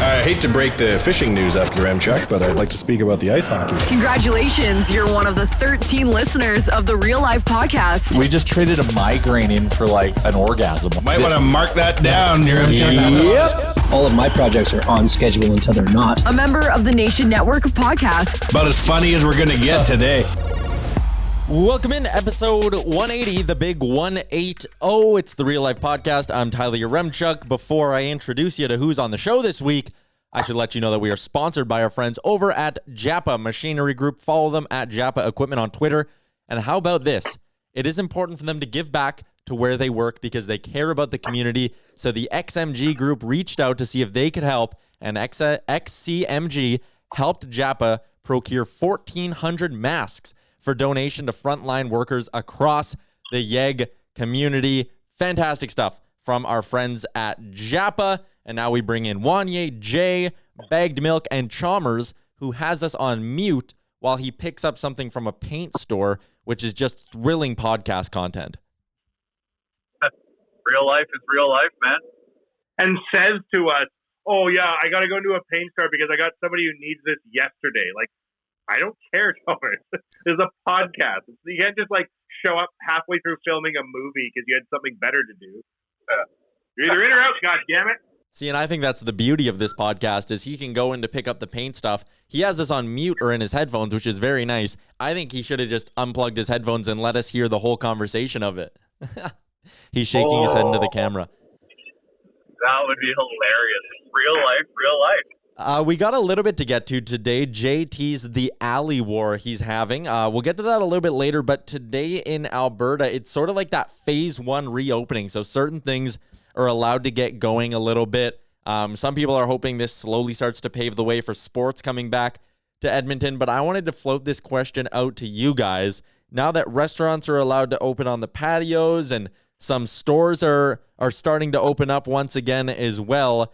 I hate to break the fishing news after Remchuk, but I'd like to speak about the ice hockey. Congratulations, you're one of the 13 listeners of the Real Life Podcast. We just traded a migraine in for like an orgasm. Might want to mark that down. Yep. All of my projects are on schedule until they're not. A member of the Nation Network of Podcasts. About as funny as we're going to get today. Welcome in episode 180, the big 180. It's the Real Life Podcast. I'm Tyler Remchuk. Before I introduce you to who's on the show this week, I should let you know that we are sponsored by our friends over at Japa Machinery Group. Follow them at Japa Equipment on Twitter. And how about this? It is important for them to give back to where they work because they care about the community. So the XMG Group reached out to see if they could help, and XCMG helped Japa procure 1,400 masks for donation to frontline workers across the YEG community. Fantastic stuff from our friends at Japa. And now we bring in Wanye, Jay, Bagged Milk, and Chalmers, who has us on mute while he picks up something from a paint store, which is just thrilling podcast content. Real life is real life, man. And says to us, oh yeah, I got to go into a paint store because I got somebody who needs this yesterday. Like, I don't care, Thomas. There's a podcast. You can't just like show up halfway through filming a movie because you had something better to do. You're either in or out, God damn it. See, and I think that's the beauty of this podcast is he can go in to pick up the paint stuff. He has us on mute or in his headphones, which is very nice. I think he should have just unplugged his headphones and let us hear the whole conversation of it. He's shaking his head into the camera. That would be hilarious. Real life, real life. We got a little bit to get to today. JT's the alley war he's having. We'll get to that a little bit later, but today in Alberta, it's sort of like that phase one reopening. So certain things are allowed to get going a little bit. Some people are hoping this slowly starts to pave the way for sports coming back to Edmonton, but I wanted to float this question out to you guys. Now that restaurants are allowed to open on the patios and some stores are starting to open up once again as well,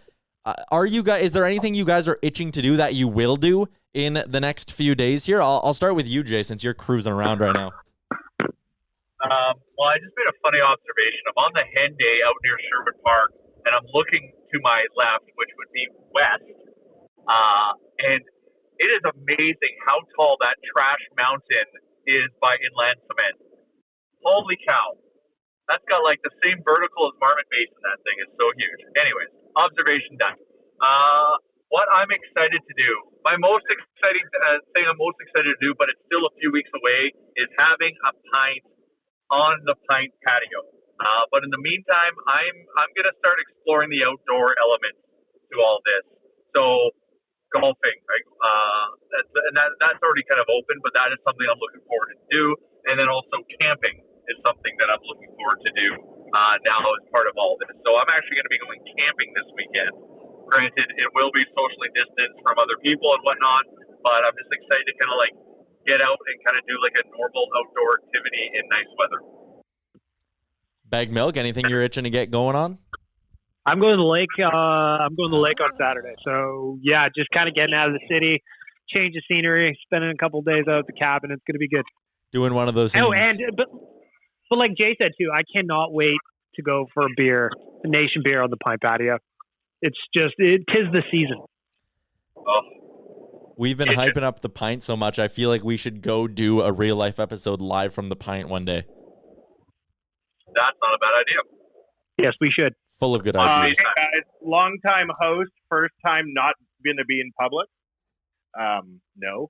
is there anything you guys are itching to do that you will do in the next few days here? I'll start with you, Jay, since you're cruising around right now. Well, I just made a funny observation. I'm on the Henday out near Sherwood Park, and I'm looking to my left, which would be west. And it is amazing how tall that trash mountain is by inland cement. Holy cow. That's got like the same vertical as Marmot Basin. That thing is so huge. Anyways, observation done. What I'm excited to do, my most exciting thing I'm most excited to do, but it's still a few weeks away, is having a pint on the pint patio. But in the meantime, I'm gonna start exploring the outdoor elements to all this. So golfing, right? That's already kind of open, but that is something I'm looking forward to do. And then also camping is something that I'm looking forward to do now as part of all this. So I'm actually going to be going camping this weekend. Granted, it will be socially distanced from other people and whatnot, but I'm just excited to kind of like get out and kind of do like a normal outdoor activity in nice weather. Bag Milk, anything you're itching to get going on? I'm going to the lake. I'm going to the lake on Saturday. So yeah, just kind of getting out of the city, change of scenery, spending a couple of days out at the cabin. It's going to be good. Doing one of those things. Oh, but like Jay said too, I cannot wait to go for a beer, a Nation beer on the pint patio. It's just, tis the season. Oh. We've been hyping up the pint so much, I feel like we should go do a real life episode live from the pint one day. That's not a bad idea. Yes, we should. Full of good ideas. Hey guys, long time host, first time not going to be in public. No.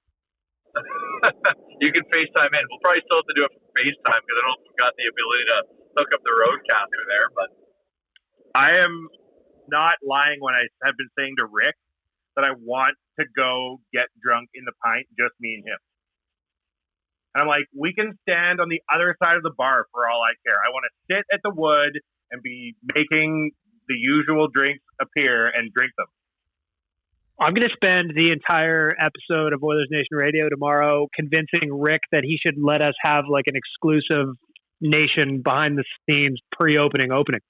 You can FaceTime in. We'll probably still have to do it for FaceTime because I don't know if we've got the ability to hook up the roadcaster there. But I am not lying when I have been saying to Rick that I want to go get drunk in the pint, just me and him. And I'm like, we can stand on the other side of the bar for all I care. I want to sit at the wood and be making the usual drinks appear and drink them. I'm going to spend the entire episode of Oilers Nation Radio tomorrow convincing Rick that he should let us have like an exclusive Nation behind the scenes pre-opening opening.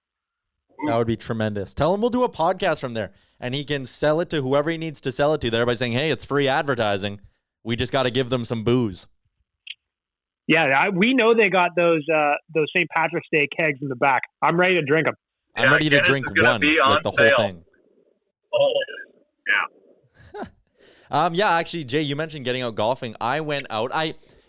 That would be tremendous. Tell him we'll do a podcast from there and he can sell it to whoever he needs to sell it to there by saying, hey, it's free advertising. We just got to give them some booze. Yeah, we know they got those St. Patrick's Day kegs in the back. I'm ready to drink them. I'm ready to drink one, like the whole thing. Oh, Yeah, actually, Jay, you mentioned getting out golfing. I went out.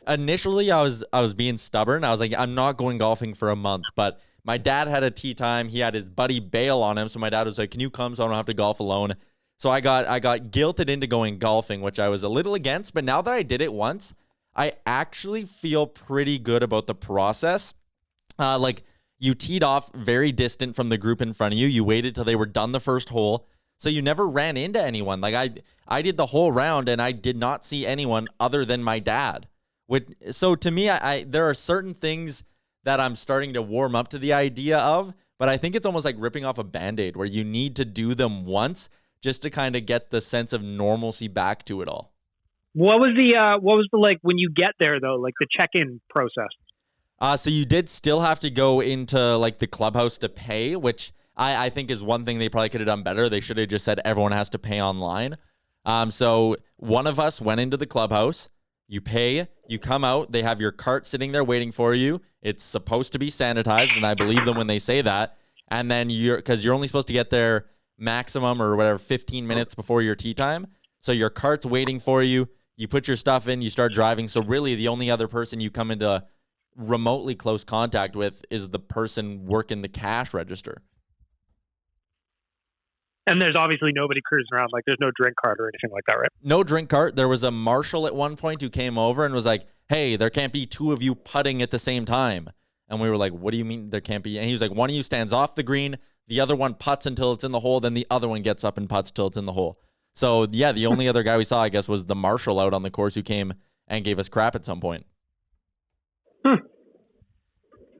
Initially I was being stubborn. I was like, I'm not going golfing for a month, but my dad had a tee time. He had his buddy bail on him, so my dad was like, "Can you come so I don't have to golf alone?" So I got guilted into going golfing, which I was a little against, but now that I did it once, I actually feel pretty good about the process. Like, you teed off very distant from the group in front of you. You waited till they were done the first hole. So you never ran into anyone. Like, I did the whole round and I did not see anyone other than my dad. So to me, there are certain things that I'm starting to warm up to the idea of, but I think it's almost like ripping off a Band-Aid where you need to do them once just to kind of get the sense of normalcy back to it all. What was the like when you get there though, like the check-in process? So you did still have to go into like the clubhouse to pay, which I think is one thing they probably could have done better. They should have just said everyone has to pay online. So one of us went into the clubhouse. You pay, you come out, they have your cart sitting there waiting for you. It's supposed to be sanitized, and I believe them when they say that. And then because you're only supposed to get there maximum or whatever 15 minutes before your tee time. So your cart's waiting for you. You put your stuff in, you start driving. So really the only other person you come into remotely close contact with is the person working the cash register. And there's obviously nobody cruising around. Like, there's no drink cart or anything like that, right? No drink cart. There was a marshal at one point who came over and was like, "Hey, there can't be two of you putting at the same time." And we were like, "What do you mean there can't be?" And he was like, "One of you stands off the green, the other one putts until it's in the hole, then the other one gets up and putts till it's in the hole." So, yeah, the only other guy we saw, I guess, was the marshal out on the course who came and gave us crap at some point.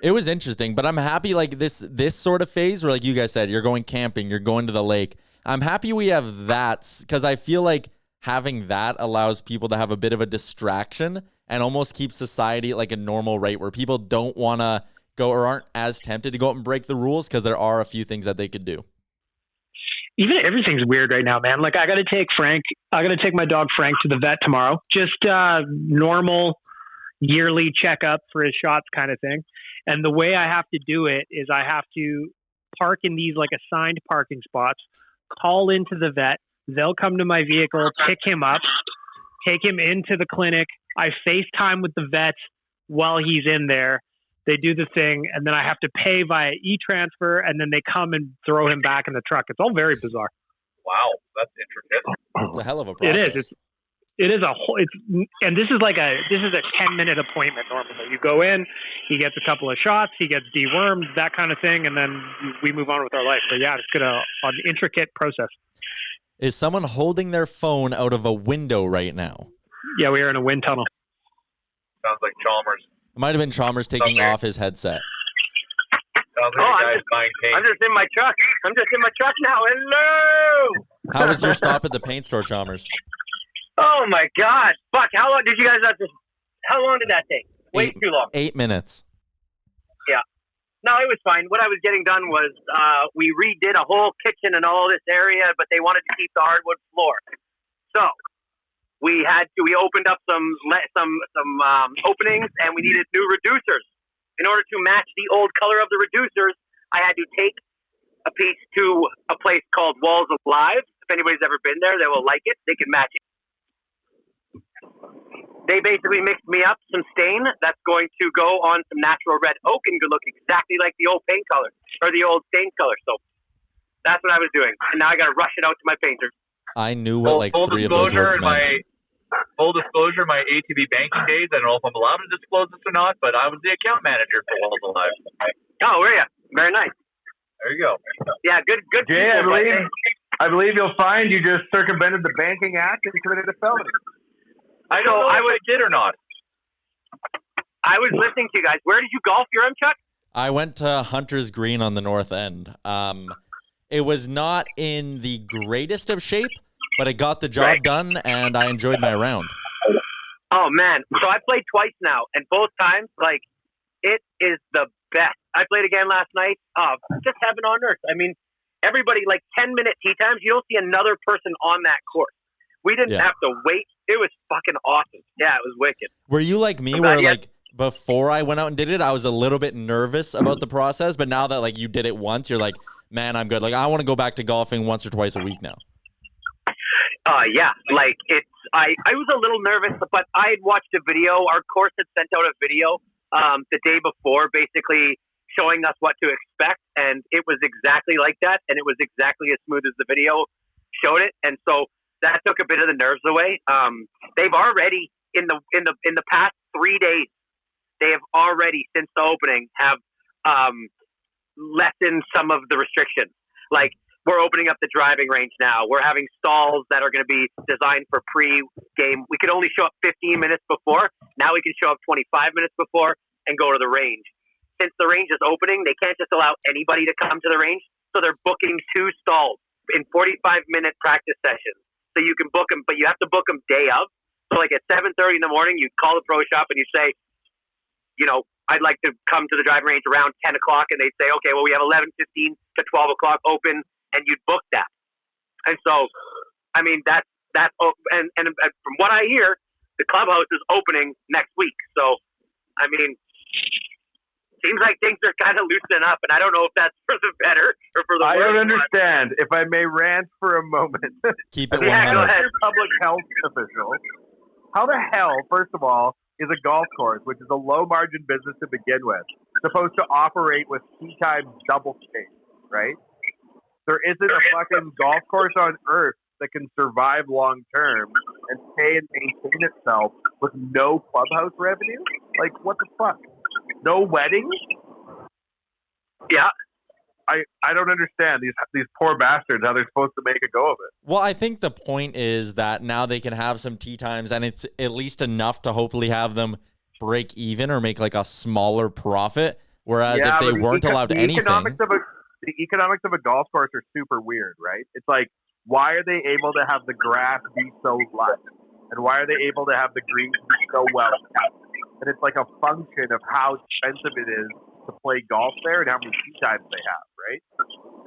It was interesting, but I'm happy, like, this sort of phase where, like you guys said, you're going camping, you're going to the lake. I'm happy we have that because I feel like having that allows people to have a bit of a distraction and almost keep society at like a normal rate where people don't want to go or aren't as tempted to go out and break the rules because there are a few things that they could do. Even everything's weird right now, man. Like, I got to take my dog Frank to the vet tomorrow. Just normal yearly checkup for his shots kind of thing. And the way I have to do it is I have to park in these like assigned parking spots, call into the vet. They'll come to my vehicle, pick him up, take him into the clinic. I FaceTime with the vet while he's in there. They do the thing, and then I have to pay via e-transfer, and then they come and throw him back in the truck. It's all very bizarre. Wow, that's intricate. It's a hell of a process. It is a whole. And this is a 10-minute appointment normally. You go in, he gets a couple of shots, he gets dewormed, that kind of thing, and then we move on with our life. But yeah, it's an intricate process. Is someone holding their phone out of a window right now? Yeah, we are in a wind tunnel. Sounds like Chalmers. It might have been Chalmers taking off his headset. Sounds like a guy's buying paint. I'm just in my truck. Now. Hello! How was your stop at the paint store, Chalmers? Oh my God! Fuck! How long did you guys have to? How long did that take? Way too long. 8 minutes. Yeah. No, it was fine. What I was getting done was we redid a whole kitchen and all this area, but they wanted to keep the hardwood floor. So we opened up some openings, and we needed new reducers. In order to match the old color of the reducers, I had to take a piece to a place called Walls of Live. If anybody's ever been there, they will like it. They can match it. They basically mixed me up some stain that's going to go on some natural red oak and look exactly like the old paint color or the old stain color. So that's what I was doing. And now I got to rush it out to my painters. I knew what like three of those words meant. Full disclosure, my ATV banking days, I don't know if I'm allowed to disclose this or not, but I was the account manager for Walls of Live. Oh, were you? Very nice. There you go. Yeah, good. Jay, I believe you'll find you just circumvented the Banking Act and committed a felony. I don't know if I did or not. I was listening to you guys. Where did you golf your Chuck? I went to Hunter's Green on the north end. It was not in the greatest of shape, but it got the job done, and I enjoyed my round. Oh, man. So I played twice now, and both times, like, it is the best. I played again last night. Just heaven on earth. I mean, everybody, like 10-minute tee times, you don't see another person on that course. We didn't have to wait. It was fucking awesome. Yeah, it was wicked. Were you like me where, like, before I went out and did it, I was a little bit nervous about the process, but now that, like, you did it once, you're like, man, I'm good. Like, I want to go back to golfing once or twice a week now. Yeah, like I was a little nervous, but I had watched a video. Our course had sent out a video the day before, basically showing us what to expect, and it was exactly like that, and it was exactly as smooth as the video showed it, and so that took a bit of the nerves away. They've already in the past 3 days, they have already since the opening have lessened some of the restrictions. Like, we're opening up the driving range now. We're having stalls that are going to be designed for pre-game. We could only show up 15 minutes before. Now we can show up 25 minutes before and go to the range. Since the range is opening, they can't just allow anybody to come to the range. So they're booking 2 stalls in 45-minute practice sessions. So you can book them, but you have to book them day of. So like at 7:30 in the morning, you call the pro shop and you say, you know, I'd like to come to the driving range around 10 o'clock. And they'd say, okay, well, we have 11:15 to 12 o'clock open. And you'd book that. And so, I mean, and from what I hear, the clubhouse is opening next week. So, I mean, seems like things are kind of loosening up, and I don't know if that's for the better or for the worse. I don't understand. If I may rant for a moment. Keep it 100. Yeah, go ahead. Public health official. How the hell, first of all, is a golf course, which is a low-margin business to begin with, supposed to operate with tee times double space, right? There isn't a fucking golf course on earth that can survive long term and pay and maintain itself with no clubhouse revenue. Like, what the fuck? No weddings? Yeah. I don't understand these poor bastards, how they're supposed to make a go of it. Well, I think the point is that now they can have some tee times, and it's at least enough to hopefully have them break even or make like a smaller profit. Whereas if they weren't allowed anything. The economics of a golf course are super weird, right? It's like, why are they able to have the grass be so lush? And why are they able to have the greens be so well kept? And it's like a function of how expensive it is to play golf there and how many tee times they have, right?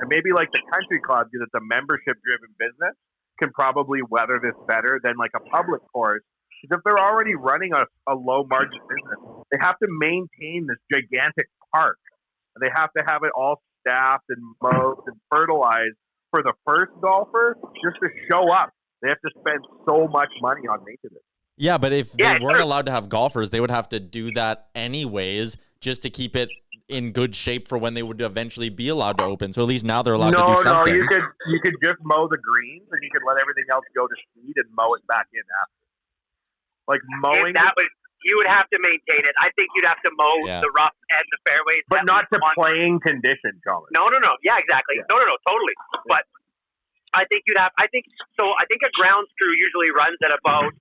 And maybe like the country club, because it's a membership-driven business, can probably weather this better than like a public course. Because if they're already running a low-margin business, they have to maintain this gigantic park. And they have to have it all staffed and mowed and fertilized for the first golfer just to show up. They have to spend so much money on maintenance. Yeah, but if they weren't allowed to have golfers, they would have to do that anyways just to keep it in good shape for when they would eventually be allowed to open. So at least now they're allowed to do something. No, you could just mow the greens and you could let everything else go to seed and mow it back in after. Like mowing. You would have to maintain it. I think you'd have to mow the rough and the fairways. But not to playing condition, Colin. No. Yeah, exactly. Yeah. No, totally. But I think I think a grounds crew usually runs at about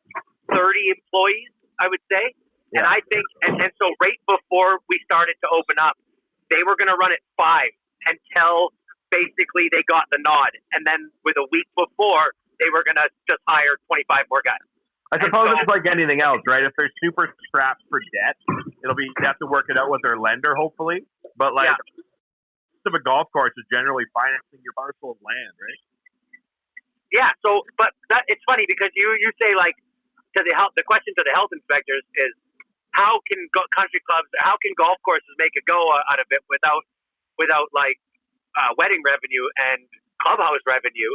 30 employees, I would say. Yeah. And I think, and so right before we started to open up, they were going to run at 5 until basically they got the nod. And then with a week before, they were going to just hire 25 more guys. I suppose it's like anything else, right? If they're super strapped for debt, they have to work it out with their lender, hopefully. But like, of a golf course is generally financing your parcel of land, right? Yeah. So, but it's funny because you say like the question to the health inspectors is how can country clubs, how can golf courses make a go out of it without like wedding revenue and clubhouse revenue?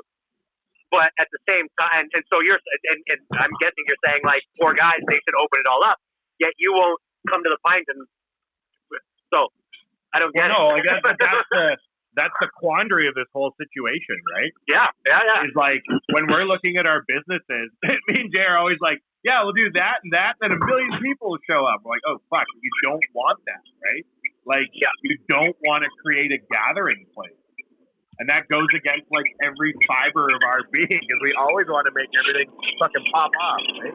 But at the same time, and so and I'm guessing you're saying like, poor guys, they should open it all up. Yet you won't come to the Pines, and so I don't get it. No, I guess that's the quandary of this whole situation, right? Yeah. It's like when we're looking at our businesses, me and Jay are always like, yeah, we'll do that and that, and a million people will show up. We're like, oh fuck, you don't want that, right? Like, you don't want to create a gathering place. And that goes against like every fiber of our being because we always want to make everything fucking pop off, right?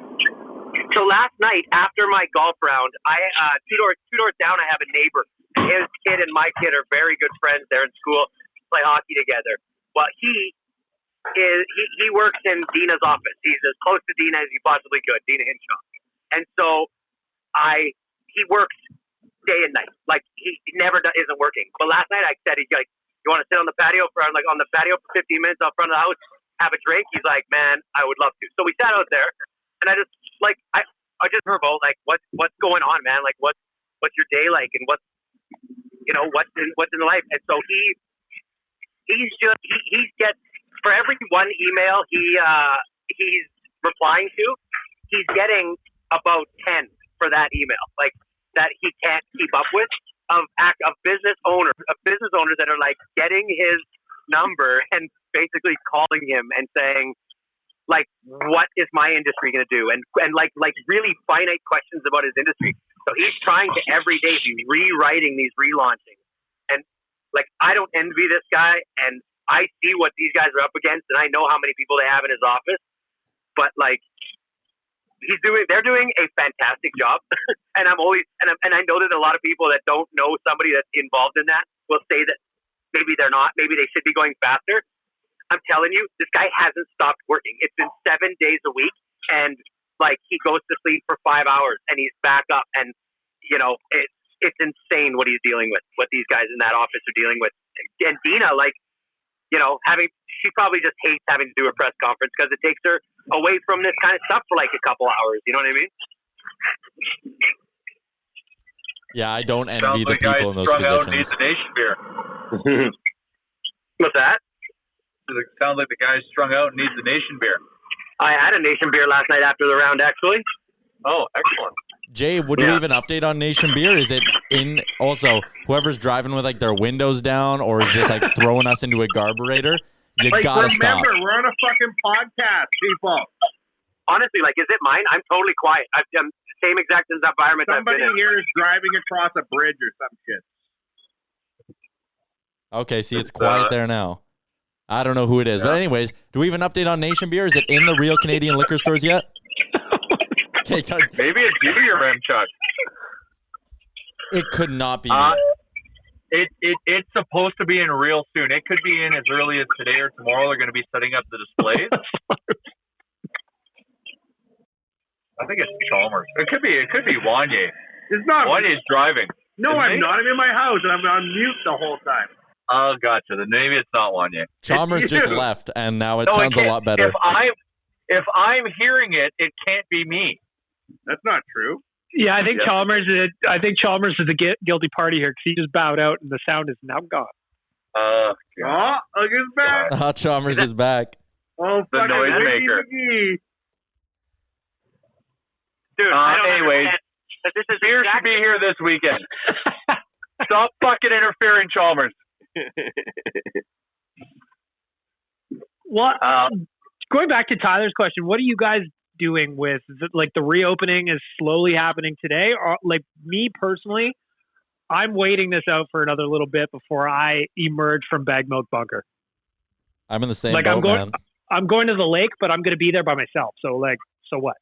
So last night after my golf round, I two doors down, I have a neighbor. His kid and my kid are very good friends. They're in school, play hockey together. But he works in Dina's office. He's as close to Dina as he possibly could, Dina Hinshaw. And so he works day and night. Like he never isn't working. But last night I said, he's like, you want to sit on the patio for 15 minutes out front of the house, have a drink? He's like, man, I would love to. So we sat out there, and I just like I just heard about like what's going on, man. Like what's your day like, and what's in life. And so he gets for every one email he he's replying to, he's getting about 10 for that email, like that he can't keep up with of business owners that are like getting his number and basically calling him and saying, like, what is my industry going to do? And like really finite questions about his industry. So he's trying to every day be rewriting these relaunchings. And like, I don't envy this guy, and I see what these guys are up against, and I know how many people they have in his office. But like, they're doing a fantastic job. And I know that a lot of people that don't know somebody that's involved in that will say that maybe they're not, maybe they should be going faster. I'm telling you, this guy hasn't stopped working. It's been 7 days a week, and like, he goes to sleep for 5 hours and he's back up. And you know, it's insane what he's dealing with, what these guys in that office are dealing with. And Dina, like, you know, she probably just hates having to do a press conference because it takes her away from this kind of stuff for like a couple hours. You know what I mean? Yeah, I don't envy the people in those Out positions. needs a nation beer. What's that? It sounds like the guy strung out and needs a nation beer. I had a nation beer last night after the round, actually. Oh, excellent. Jay, would we have an update on Nation Beer? Is it in also whoever's driving with like their windows down or is just like throwing us into a carburetor? You Like, gotta remember, stop. we're on a fucking podcast, people. Honestly, like, is it mine? I'm totally quiet. I'm the same exact environment Somebody I've been in. here is driving across a bridge or some shit. Okay, see, it's quiet there now. I don't know who it is. But anyways, do we have an update on Nation Beer? Is it in the real Canadian liquor stores yet? Okay, maybe it's you, your Chuck. It could not be me. It's supposed to be in real soon. It could be in as early as today or tomorrow. They're going to be setting up the displays. I think it's Chalmers. It could be Wanye. It's not. Wanye's driving. No, I'm not. I'm in my house and I'm on mute the whole time. Oh, gotcha. Then maybe it's not Wanye. Chalmers just left, and now it sounds a lot better. If I'm hearing it, it can't be me. That's not true. Yeah, I think Chalmers is the guilty party here because he just bowed out and the sound is now gone. Oh, look, it's back. Chalmers is back. Oh, the noisemaker. Dude, anyways, beer should be here this weekend. Stop fucking interfering, Chalmers. What? Going back to Tyler's question, what are you guys doing with like the reopening is slowly happening today? Or like me personally, I'm waiting this out for another little bit before I emerge from Bag Milk Bunker. I'm in the same like boat, man. I'm going to the lake, but I'm going to be there by myself. So what?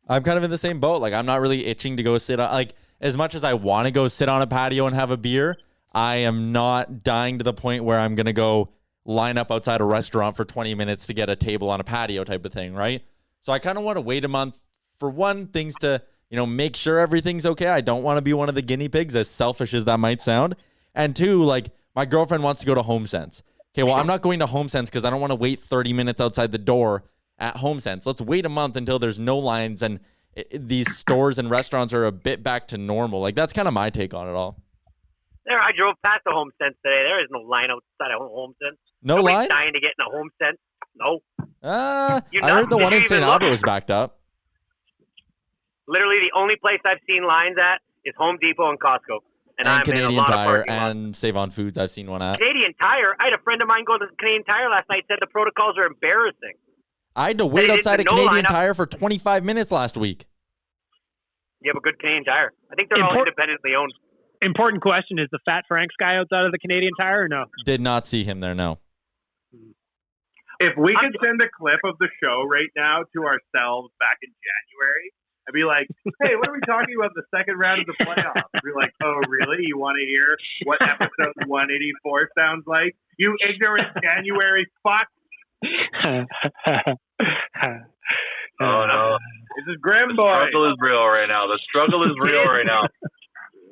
I'm kind of in the same boat. Like, I'm not really itching to go sit on, like, as much as I want to go sit on a patio and have a beer, I am not dying to the point where I'm going to go line up outside a restaurant for 20 minutes to get a table on a patio type of thing, right? So I kind of want to wait a month for one, things to, make sure everything's okay. I don't want to be one of the guinea pigs, as selfish as that might sound. And two, like, my girlfriend wants to go to HomeSense. Okay, well, I'm not going to HomeSense because I don't want to wait 30 minutes outside the door at HomeSense. Let's wait a month until there's no lines and these stores and restaurants are a bit back to normal. Like, that's kind of my take on it all. There, I drove past the HomeSense today. There is no line outside of HomeSense. No line? Dying to get in a HomeSense. No. I heard the one in St. Albert was backed up. Literally, the only place I've seen lines at is Home Depot and Costco. And I'm Canadian in a lot Tire of and Save on Foods. I've seen one at. Canadian Tire. I had a friend of mine go to Canadian Tire last night. Said the protocols are embarrassing. I had to wait outside a Canadian Tire for 25 minutes last week. You have a good Canadian Tire. I think they're all independently owned. Important question: is the Fat Frank's guy outside of the Canadian Tire or no? Did not see him there. No. If we could send a clip of the show right now to ourselves back in January, I'd be like, hey, what are we talking about the second round of the playoffs? We'd be like, oh, really? You want to hear what episode 184 sounds like? You ignorant January fuck. Oh, no. This is grim, boy. The struggle is real right now. The struggle is real right now.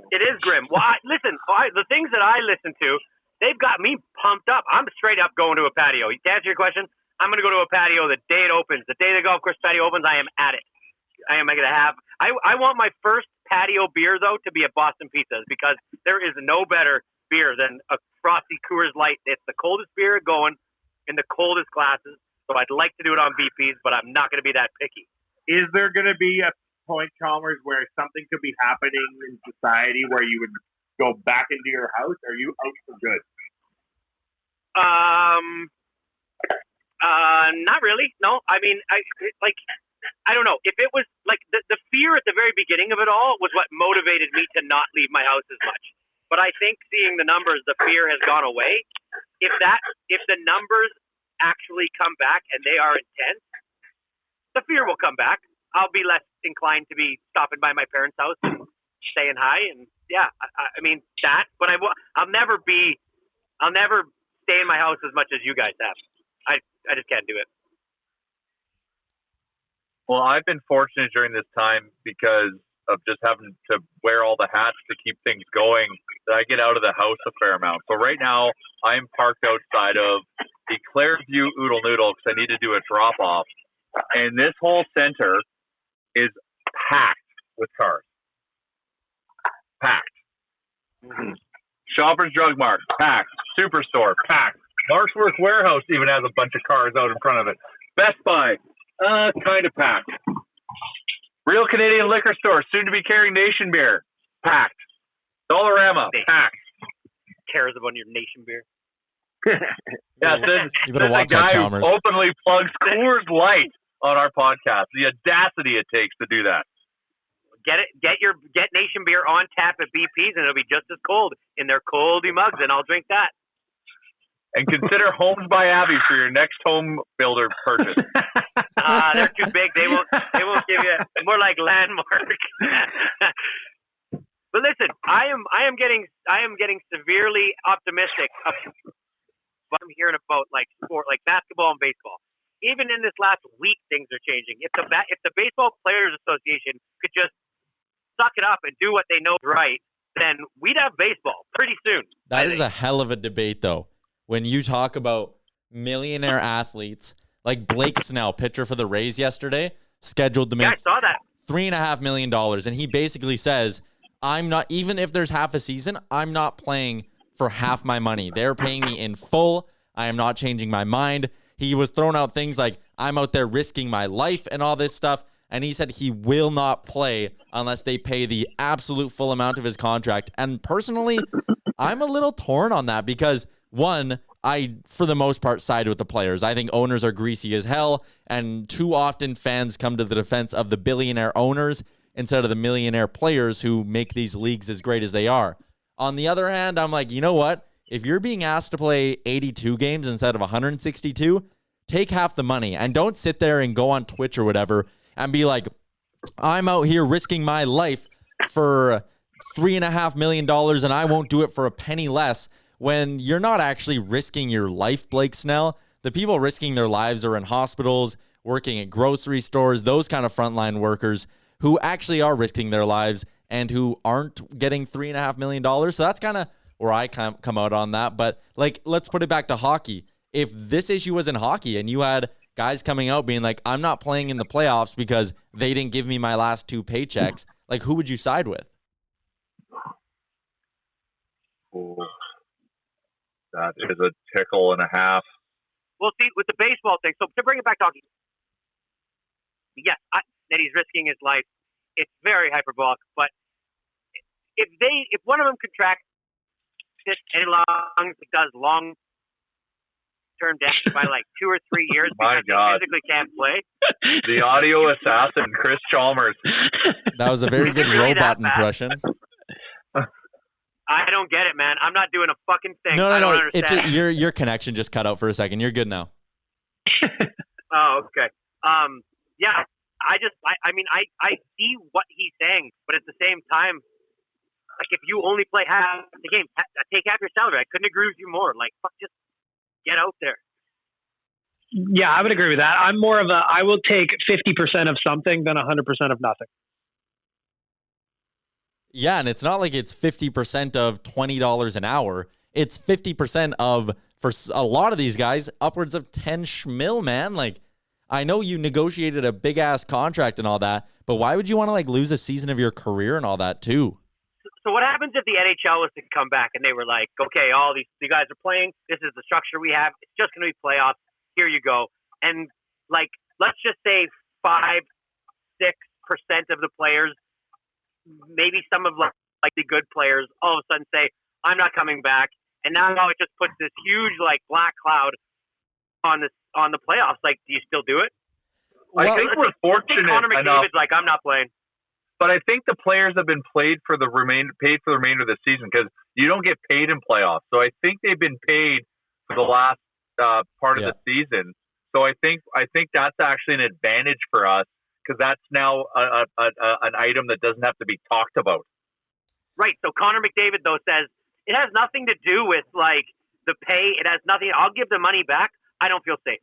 It is grim. Well, the things that I listen to, they've got me pumped up. I'm straight up going to a patio. To answer your question, I'm going to go to a patio the day it opens. The day the golf course patio opens, I am at it. I going to have. I want my first patio beer though to be at Boston Pizzas because there is no better beer than a frosty Coors Light. It's the coldest beer going in the coldest glasses. So I'd like to do it on BPs, but I'm not going to be that picky. Is there going to be a point, Chalmers, where something could be happening in society where you would go back into your house? Or are you out for good? Not really. No, I mean, I don't know. If it was like the fear at the very beginning of it all was what motivated me to not leave my house as much. But I think seeing the numbers, the fear has gone away. If the numbers actually come back and they are intense, the fear will come back. I'll be less inclined to be stopping by my parents' house and saying hi. And yeah, I mean that. But I'll never stay in my house as much as you guys have. I just can't do it. Well, I've been fortunate during this time because of just having to wear all the hats to keep things going that I get out of the house a fair amount. So right now I'm parked outside of the Clairview Oodle Noodle because I need to do a drop off. And this whole center is packed with cars. Packed. Mm-hmm. Shoppers Drug Mart, packed. Superstore, packed. Marshworth Warehouse even has a bunch of cars out in front of it. Best Buy, kind of packed. Real Canadian Liquor Store, soon to be carrying Nation Beer, packed. Dollarama, packed. Cares about your Nation Beer? Yeah, you better watch a guy that, who Chalmers. openly plugs Coors Light on our podcast. The audacity it takes to do that. Get Nation Beer on tap at BP's, and it'll be just as cold in their coldy mugs, and I'll drink that. And consider Homes by Abbey for your next home builder purchase. They're too big. They won't give you more like Landmark. But listen, I am getting severely optimistic of what I'm hearing about like sport, like basketball and baseball. Even in this last week, things are changing. If the Baseball Players Association could just suck it up and do what they know is right, then we'd have baseball pretty soon. That is a hell of a debate, though. When you talk about millionaire athletes, like Blake Snell, pitcher for the Rays yesterday, scheduled to make $3.5 million. And he basically says, I'm not, even if there's half a season, I'm not playing for half my money. They're paying me in full. I am not changing my mind. He was throwing out things like, I'm out there risking my life and all this stuff. And he said he will not play unless they pay the absolute full amount of his contract. And personally, I'm a little torn on that because, one, I, for the most part, side with the players. I think owners are greasy as hell, and too often fans come to the defense of the billionaire owners instead of the millionaire players who make these leagues as great as they are. On the other hand, I'm like, you know what? If you're being asked to play 82 games instead of 162, take half the money and don't sit there and go on Twitch or whatever and be like, I'm out here risking my life for $3.5 million and I won't do it for a penny less. When you're not actually risking your life, Blake Snell. The people risking their lives are in hospitals, working at grocery stores, those kind of frontline workers who actually are risking their lives and who aren't getting $3.5 million. So that's kind of where I come out on that. But like, let's put it back to hockey. If this issue was in hockey and you had guys coming out being like, I'm not playing in the playoffs because they didn't give me my last 2 paychecks, like who would you side with? Oh. That is a tickle and a half. Well, see, with the baseball thing, so to bring it back to hockey, yes, that he's risking his life. It's very hyperbolic, but if one of them contracts this any long, does long-term death by like 2 or 3 years because he physically can't play. The audio assassin, Chris Chalmers. That was a very good robot impression. I don't get it, man. I'm not doing a fucking thing. No. I don't understand. Your connection just cut out for a second. You're good now. Oh, okay. Yeah. I mean, I see what he's saying, but at the same time, like if you only play half the game, take half your salary. I couldn't agree with you more. Like, fuck, just get out there. Yeah, I would agree with that. I'm more of I will take 50% of something than 100% of nothing. Yeah, and it's not like it's 50% of $20 an hour. It's 50% of, for a lot of these guys, upwards of 10 schmil, man. Like, I know you negotiated a big-ass contract and all that, but why would you want to, like, lose a season of your career and all that, too? So what happens if the NHL was to come back and they were like, okay, all these guys are playing. This is the structure we have. It's just going to be playoffs. Here you go. and like let's just say 5-6% of the players, maybe some of like the good players, all of a sudden say, "I'm not coming back," and now it just puts this huge like black cloud on the playoffs. Like, do you still do it? I think we're fortunate Connor enough. McDavid's like, "I'm not playing." But I think the players have been paid for the remainder of the season because you don't get paid in playoffs. So I think they've been paid for the last part of the season. So I think that's actually an advantage for us because that's now an item that doesn't have to be talked about. Right. So Connor McDavid though says it has nothing to do with like the pay. It has nothing. I'll give the money back. I don't feel safe.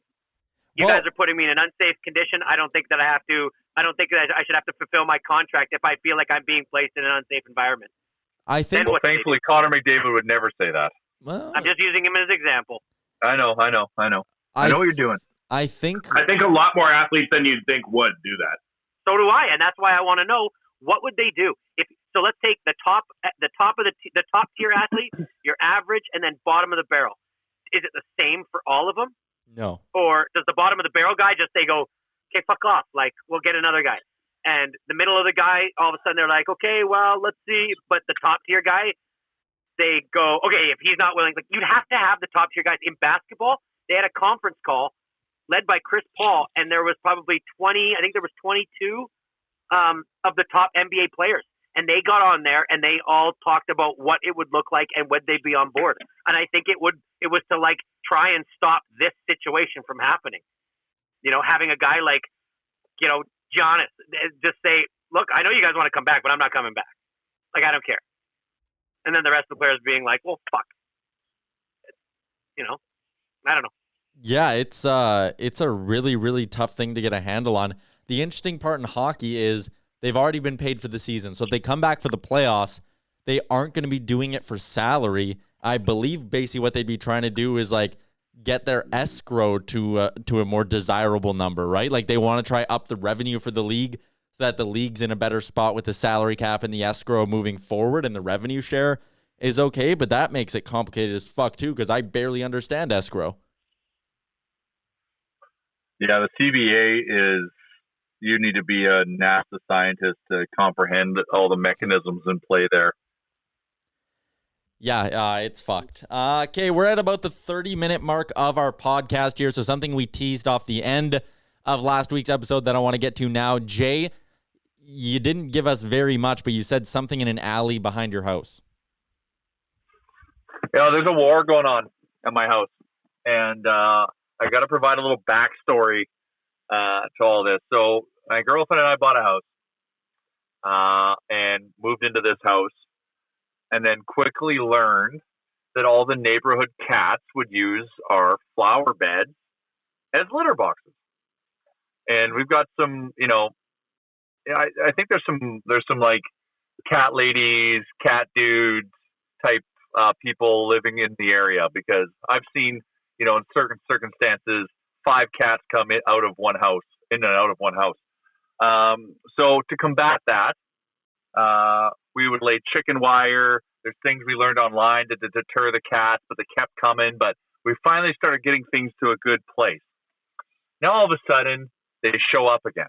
You guys are putting me in an unsafe condition. I don't think that I should have to fulfill my contract if I feel like I'm being placed in an unsafe environment. I think. Well, thankfully, Connor McDavid would never say that. Well, I'm just using him as an example. I know what you're doing. I think a lot more athletes than you'd think would do that. So do I, and that's why I want to know what would they do if. So let's take the top tier athlete, your average, and then bottom of the barrel. Is it the same for all of them? No. Or does the bottom of the barrel guy just say, "Go, okay, fuck off. Like, we'll get another guy." And the middle of the guy, all of a sudden they're like, "Okay, well, let's see." But the top tier guy, they go, "Okay, if he's not willing," like you'd have to have the top tier guys in basketball. They had a conference call led by Chris Paul, and there was probably 22 of the top NBA players. And they got on there and they all talked about what it would look like and would they be on board. And I think it was to like try and stop this situation from happening. You know, having a guy like, you know, Giannis just say, "Look, I know you guys want to come back, but I'm not coming back. Like, I don't care." And then the rest of the players being like, "Well, fuck." You know, I don't know. Yeah, it's a really, really tough thing to get a handle on. The interesting part in hockey is they've already been paid for the season. So if they come back for the playoffs, they aren't going to be doing it for salary. I believe basically what they'd be trying to do is like get their escrow to a more desirable number, right? Like they want to try up the revenue for the league so that the league's in a better spot with the salary cap and the escrow moving forward, and the revenue share is okay. But that makes it complicated as fuck too, because I barely understand escrow. Yeah, the CBA is, you need to be a NASA scientist to comprehend all the mechanisms in play there. Yeah, it's fucked. Okay, we're at about the 30-minute mark of our podcast here, so something we teased off the end of last week's episode that I want to get to now. Jay, you didn't give us very much, but you said something in an alley behind your house. Yeah, there's a war going on at my house, and I got to provide a little backstory to all this. So my girlfriend and I bought a house and moved into this house, and then quickly learned that all the neighborhood cats would use our flower beds as litter boxes. And we've got some, you know, I think there's some like cat ladies, cat dudes type people living in the area, because I've seen, you know, in certain circumstances, 5 cats come in and out of one house. So to combat that, we would lay chicken wire. There's things we learned online to deter the cats, but they kept coming. But we finally started getting things to a good place. Now all of a sudden, they show up again.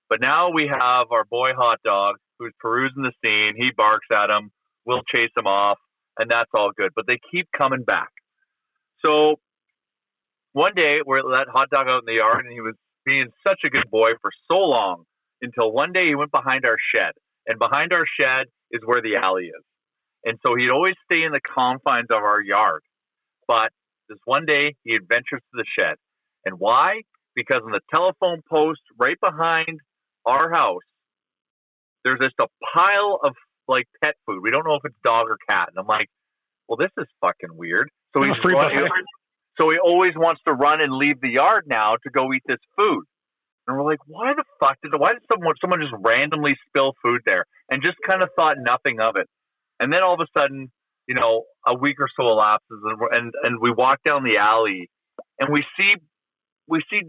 But now we have our boy Hot Dog, who's perusing the scene. He barks at them. We'll chase them off, and that's all good. But they keep coming back. So one day, we're let Hot Dog out in the yard, and he was being such a good boy for so long, until one day he went behind our shed. And behind our shed is where the alley is. And so he'd always stay in the confines of our yard. But this one day, he adventures to the shed. And why? Because on the telephone post right behind our house, there's just a pile of like pet food. We don't know if it's dog or cat. And I'm like, well, this is fucking weird. So he always wants to run and leave the yard now to go eat this food. And we're like, why did someone just randomly spill food there, and just kind of thought nothing of it? And then all of a sudden, you know, a week or so elapses, and we walk down the alley, and we see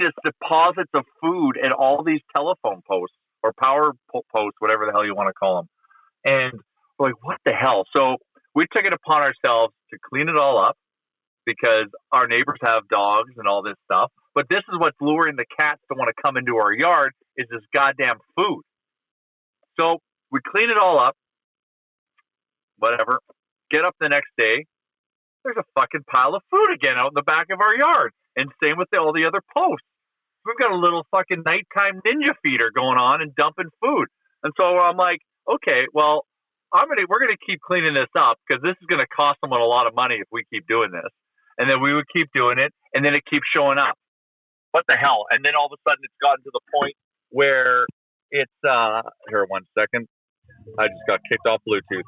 just deposits of food at all these telephone posts or power posts, whatever the hell you want to call them. And we're like, what the hell? So we took it upon ourselves to clean it all up, because our neighbors have dogs and all this stuff. But this is what's luring the cats to want to come into our yard is this goddamn food. So we clean it all up, whatever. Get up the next day. There's a fucking pile of food again out in the back of our yard. And same with all the other posts. We've got a little fucking nighttime ninja feeder going on and dumping food. And so I'm like, okay, well, we're gonna keep cleaning this up because this is gonna cost someone a lot of money if we keep doing this. And then we would keep doing it, and then it keeps showing up. What the hell? And then all of a sudden, it's gotten to the point where it's here. 1 second, I just got kicked off Bluetooth.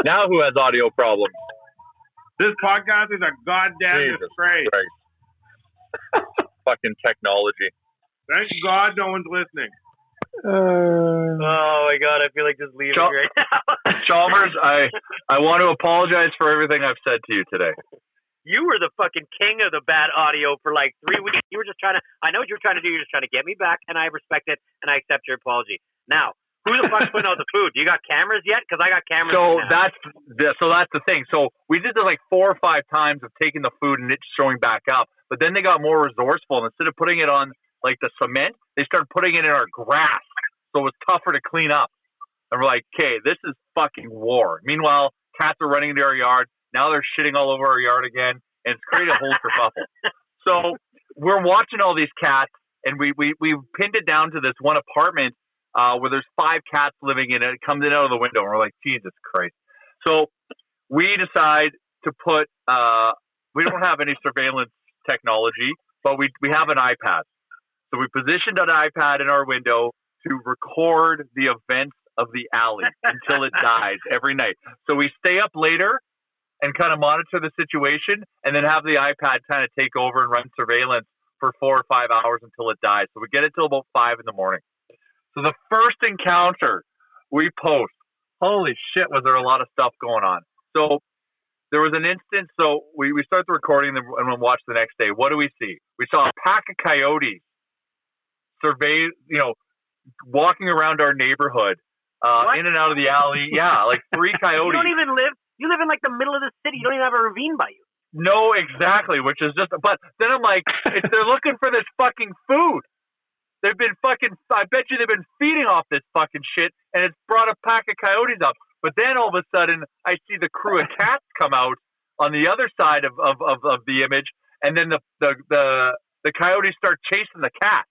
Now who has audio problems? This podcast is a goddamn disgrace. Fucking technology. Thank God no one's listening. Oh my God, I feel like just leaving right now. Chalmers, I want to apologize for everything I've said to you today. You were the fucking king of the bad audio for like 3 weeks. You were just trying to, I know what you were trying to do. You're just trying to get me back, and I respect it, and I accept your apology. Now, who the fuck's putting out the food? You got cameras yet? Because I got cameras. So that's the thing. So we did this like 4 or 5 times of taking the food and it showing back up. But then they got more resourceful, and instead of putting it on like the cement, they started putting it in our grass. So it was tougher to clean up. And we're like, okay, this is fucking war. Meanwhile, cats are running into our yard. Now they're shitting all over our yard again, and it's created a whole kerfuffle. So we're watching all these cats, and we pinned it down to this one apartment where there's 5 cats living in it. It comes in out of the window, and we're like, Jesus Christ. So we decide to put, we don't have any surveillance technology, but we have an iPad. So we positioned an iPad in our window to record the events of the alley until it dies every night. So we stay up later and kind of monitor the situation, and then have the iPad kind of take over and run surveillance for 4 or 5 hours until it dies. So we get it till about 5 in the morning. So the first encounter we post, holy shit, was there a lot of stuff going on. So there was an instance, so we start the recording and we watch the next day. What do we see? We saw a pack of coyotes walking around our neighborhood, in and out of the alley. Yeah, like 3 coyotes. You live in like the middle of the city. You don't even have a ravine by you. No, exactly, which is just, but then I'm like, they're looking for this fucking food. They've been I bet you they've been feeding off this fucking shit, and it's brought a pack of coyotes up. But then all of a sudden, I see the crew of cats come out on the other side of the image, and then the coyotes start chasing the cats.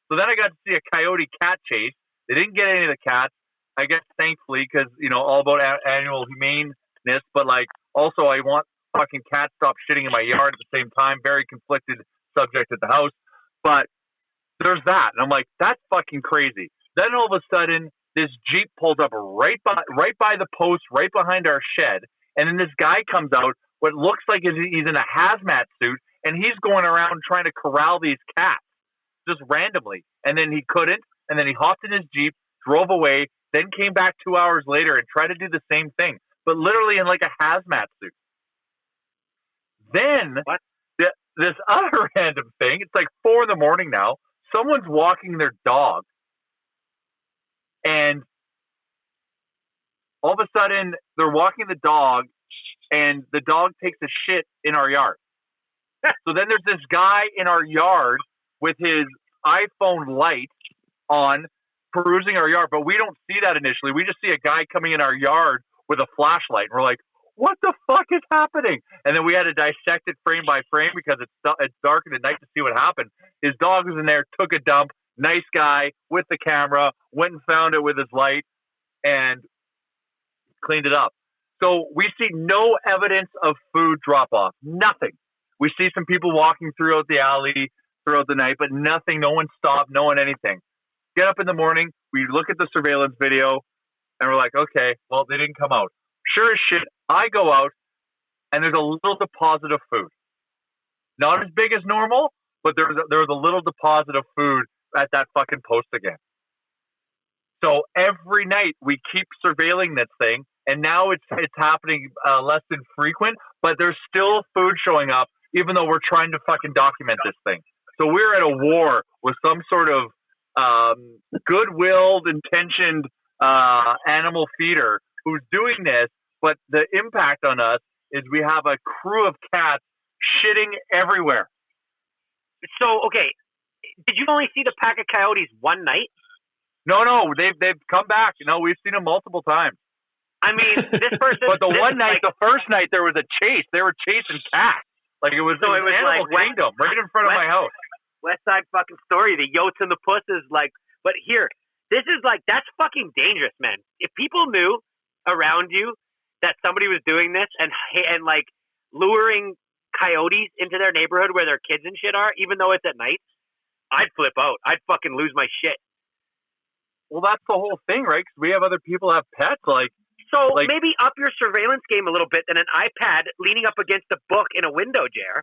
So then I got to see a coyote-cat chase. They didn't get any of the cats, I guess, thankfully, because, all about annual humaneness, but, like, also I want fucking cats stop shitting in my yard at the same time. Very conflicted subject at the house. But there's that. And I'm like, that's fucking crazy. Then all of a sudden, this Jeep pulls up right by the post, right behind our shed. And then this guy comes out, what looks like he's in a hazmat suit, and he's going around trying to corral these cats just randomly. And then he couldn't. And then he hopped in his Jeep, drove away, then came back 2 hours later and tried to do the same thing, but literally in like a hazmat suit. Then this other random thing, it's like 4 a.m. now. Someone's walking their dog, and all of a sudden they're walking the dog, and the dog takes a shit in our yard. So then there's this guy in our yard with his iPhone light on, perusing our yard, but we don't see that initially. We just see a guy coming in our yard with a flashlight, and we're like, what the fuck is happening? And then we had to dissect it frame by frame because it's darkened at night to see what happened. His dog was in there, took a dump, nice guy with the camera, went and found it with his light and cleaned it up. So we see no evidence of food drop-off, nothing. We see some people walking throughout the alley throughout the night, but nothing, no one stopped, no one anything. Get up in the morning, we look at the surveillance video, and we're like, okay, well, they didn't come out. Sure as shit, I go out, and there's a little deposit of food. Not as big as normal, but there was a little deposit of food at that fucking post again. So every night we keep surveilling this thing, and now it's happening less than frequent, but there's still food showing up, even though we're trying to fucking document this thing. So we're at a war with some sort of good-willed, intentioned animal feeder who's doing this, but the impact on us is we have a crew of cats shitting everywhere. So, okay, did you only see the pack of coyotes one night? No, they've come back. No, we've seen them multiple times. I mean, this person. But the first night, there was a chase. They were chasing cats. Like it was Animal Kingdom right in front of my house. West Side fucking Story. The yotes and the pusses. Like, but here, this is like that's fucking dangerous, man. If people knew around you that somebody was doing this and like luring coyotes into their neighborhood where their kids and shit are, even though it's at night, I'd flip out. I'd fucking lose my shit. Well, that's the whole thing, right? Because we have other people have pets, So maybe up your surveillance game a little bit than an iPad leaning up against a book in a window, Jer.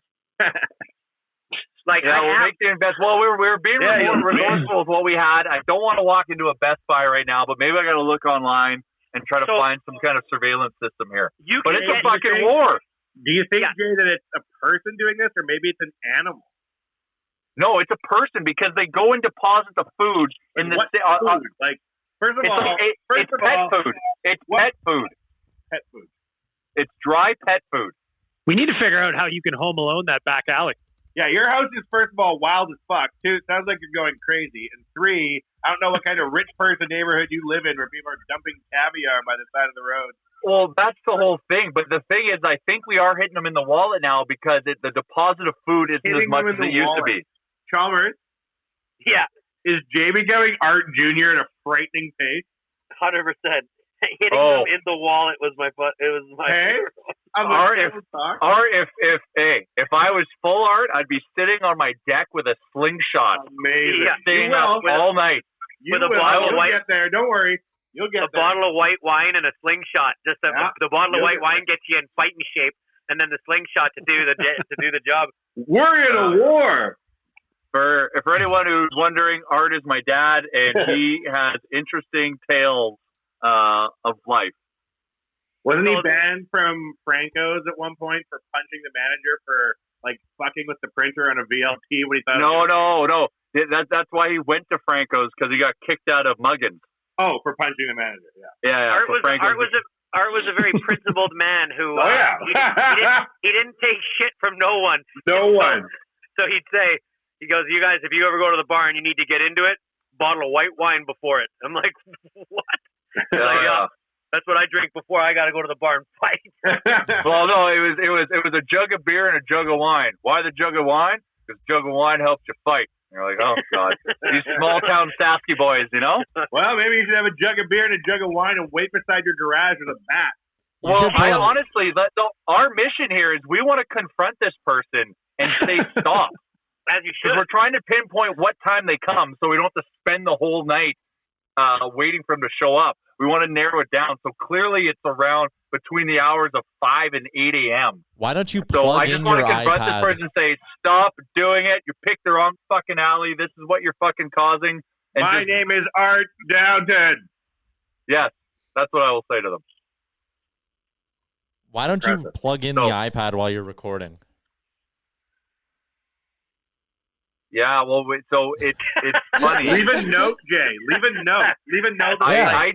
We'll make the investment. Well, we're being resourceful with what we had. I don't want to walk into a Best Buy right now, but maybe I got to look online and try to find some kind of surveillance system here. But it's a fucking war. Do you think, Jay, that it's a person doing this, or maybe it's an animal? No, it's a person because they go and deposit the food in the food? First of all, it's pet food. It's pet food. Pet food. It's dry pet food. We need to figure out how you can home alone that back alley. Yeah, your house is, first of all, wild as fuck. 2, it sounds like you're going crazy. And 3, I don't know what kind of rich person neighborhood you live in where people are dumping caviar by the side of the road. Well, that's the whole thing. But the thing is, I think we are hitting them in the wallet now because the deposit of food isn't as much as it used to be. Chalmers? Yeah. Is Jay becoming Art Jr. at a frightening pace? 100%. Hitting them in the wallet was my fun. It was my favorite. Art, if I was full Art, I'd be sitting on my deck with a slingshot. Amazing. Yeah, staying up all night. With a bottle of white. You'll get there. Don't worry. You'll get there. A bottle of white wine and a slingshot. The bottle of white wine gets you in fighting shape, and then the slingshot to do the job. We're in a war. For anyone who's wondering, Art is my dad, and he has interesting tales of life. Wasn't he banned from Franco's at one point for punching the manager for fucking with the printer on a VLT when he thought? No. That's why he went to Franco's because he got kicked out of Muggins. Oh, for punching the manager. Yeah. Art was a very principled man who. He didn't take shit from no one. No one. So he'd say, he goes, "You guys, if you ever go to the bar and you need to get into it, bottle of white wine before it." I'm like, what? That's what I drink before I got to go to the bar and fight. Well, no, it was a jug of beer and a jug of wine. Why the jug of wine? Because jug of wine helps you fight. And you're like, oh god, these small town Sasky boys, you know. Well, maybe you should have a jug of beer and a jug of wine and wait beside your garage with a bat. Well, honestly, our mission here is we want to confront this person and say stop. As you should. We're trying to pinpoint what time they come so we don't have to spend the whole night waiting for them to show up. We want to narrow it down. So clearly it's around between the hours of 5 and 8 a.m. Why don't you plug in your iPad? So I just want to confront this person and say, stop doing it. You picked the wrong fucking alley. This is what you're fucking causing. And my name is Art Downton. Yes, that's what I will say to them. Why don't you plug in the iPad while you're recording? Yeah, well, so it's funny. Leave a note, Jay. Leave a note. I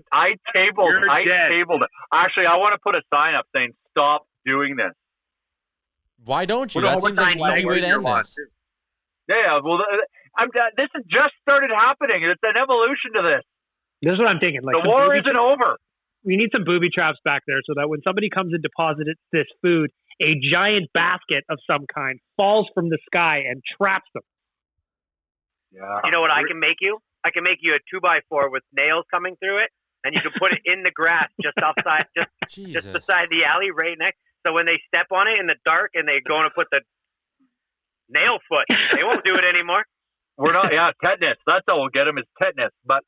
tabled it. Actually, I want to put a sign up saying "Stop doing this." Why don't you? That seems like an easy way to end this. Yeah, well, this has just started happening. It's an evolution to this. This is what I'm thinking. The war isn't over. We need some booby traps back there so that when somebody comes and deposits this food, a giant basket of some kind falls from the sky and traps them. Yeah. You know what I can make you? I can make you a 2x4 with nails coming through it, and you can put it in the grass just outside, just beside the alley, right next. So when they step on it in the dark and they're going to put the nail foot, they won't do it anymore. We're not. Yeah, tetanus. That's how we'll get them is tetanus. But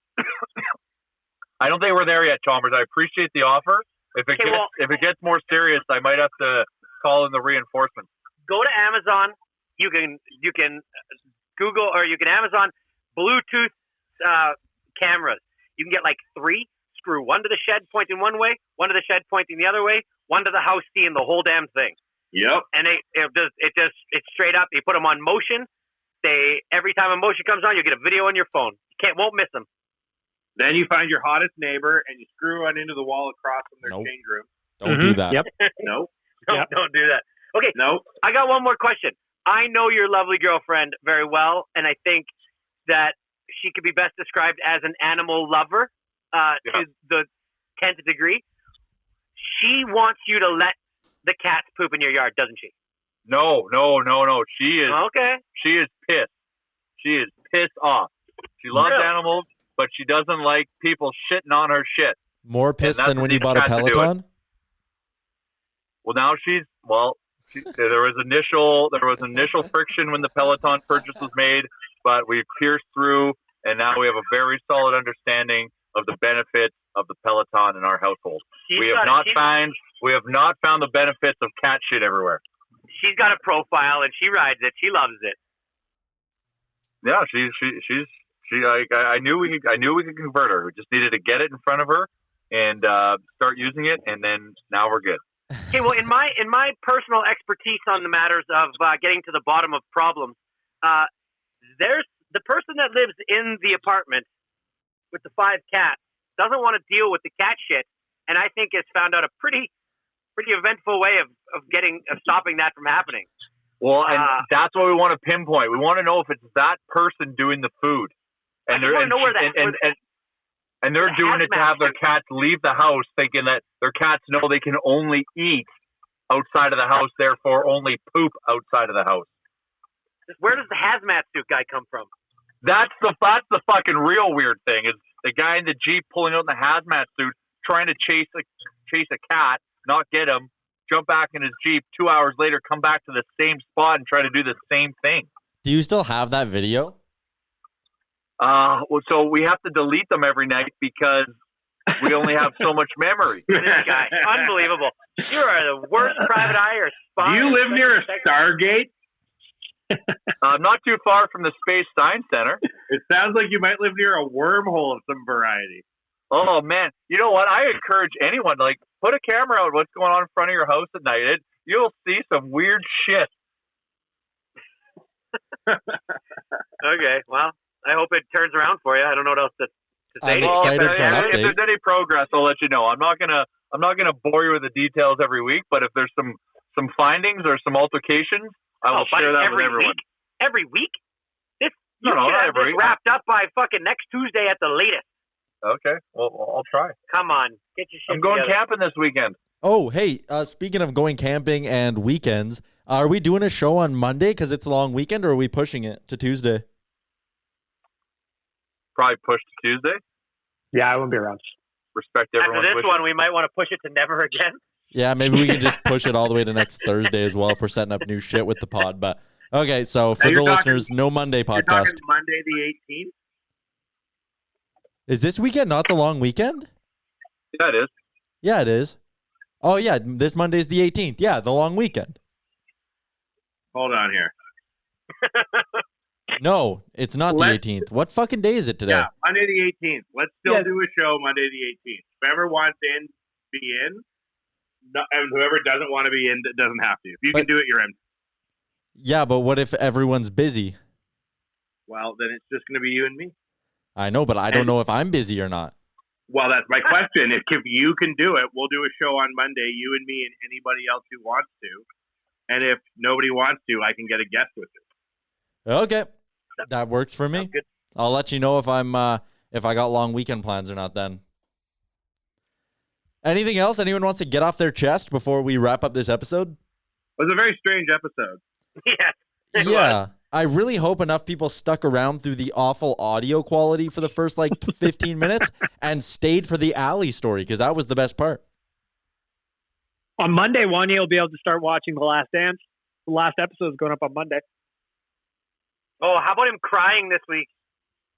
I don't think we're there yet, Chalmers. I appreciate the offer. If it gets more serious, I might have to call in the reinforcements. Go to Amazon. You can Google or you can Amazon Bluetooth cameras. You can get like 3. Screw one to the shed pointing one way, one to the shed pointing the other way, one to the house seeing the whole damn thing. Yep. And it's straight up. You put them on motion. Every time a motion comes on, you get a video on your phone. You won't miss them. Then you find your hottest neighbor and you screw one into the wall across from their change room. Don't do that. Yep. Nope. Don't do that. Okay. No. I got one more question. I know your lovely girlfriend very well, and I think that she could be best described as an animal lover to the 10th degree. She wants you to let the cats poop in your yard, doesn't she? No. She is Okay. She is pissed. She is pissed off. She loves Really? animals, but she doesn't like people shitting on her shit. More pissed that's than when what you these bought a cats are doing. Peloton? Well, now there was initial friction when the Peloton purchase was made, but we've pierced through, and now we have a very solid understanding of the benefits of the Peloton in our household. We have not found the benefits of cat shit everywhere. She's got a profile, and she rides it. She loves it. Yeah, I knew we could convert her. We just needed to get it in front of her and start using it, and then now we're good. Okay, well, in my personal expertise on the matters of getting to the bottom of problems, there's the person that lives in the apartment with the 5 cats doesn't want to deal with the cat shit, and I think has found out a pretty eventful way of stopping that from happening. Well, and that's what we want to pinpoint. We want to know if it's that person doing the food, and they're doing it to have their cats leave the house, thinking that their cats know they can only eat outside of the house, therefore only poop outside of the house. Where does the hazmat suit guy come from? That's the fucking real weird thing is the guy in the Jeep pulling out in the hazmat suit, trying to chase a cat, not get him, jump back in his Jeep. 2 hours later, come back to the same spot and try to do the same thing. Do you still have that video? So we have to delete them every night because we only have so much memory. This guy, unbelievable. You are the worst private eye or spy. Do you live near a Stargate? Not too far from the Space Science Center. It sounds like you might live near a wormhole of some variety. Oh, man. You know what? I encourage anyone, put a camera out what's going on in front of your house at night. You'll see some weird shit. Okay, well, I hope it turns around for you. I don't know what else to say. I'm excited for an If update. there's any progress, I'll let you know. I'm not gonna bore you with the details every week, but if there's some findings or some altercations, I will share that with everyone. Week? Every week? No, not every week. Wrapped up by fucking next Tuesday at the latest. Okay, well, I'll try. Come on, get your shit I'm going together. camping this weekend. Oh, hey, speaking of going camping and weekends, are we doing a show on Monday because it's a long weekend, or are we pushing it to Tuesday? Probably push to Tuesday. Yeah, I won't be around. Respect everyone's After this wishes. one, we might want to push it to never again. Yeah, maybe we can just push it all the way to next Thursday as well if we're setting up new shit with the pod. But okay, so for the listeners, no Monday You're podcast. talking Monday the 18th? Is this weekend not the long weekend? Yeah, it is. Yeah, it is. Oh, yeah, this Monday's the 18th. Yeah, the long weekend. Hold on here. No, it's not the 18th. What fucking day is it today? Yeah, Monday the 18th. Let's still do a show Monday the 18th. Whoever wants in, be in. And whoever doesn't want to be in, doesn't have to. If you can do it, you're in. Yeah, but what if everyone's busy? Well, then it's just going to be you and me. I know, but I don't know if I'm busy or not. Well, that's my question. If you can do it, we'll do a show on Monday, you and me and anybody else who wants to. And if nobody wants to, I can get a guest with it. Okay, that works for me. I'll let you know if I got long weekend plans or not then. Anything else anyone wants to get off their chest before we wrap up this episode? It was a very strange episode. Yeah. I really hope enough people stuck around through the awful audio quality for the first 15 minutes and stayed for the alley story because that was the best part. On Monday, Wanya will be able to start watching The Last Dance. The last episode is going up on Monday. Oh, how about him crying this week?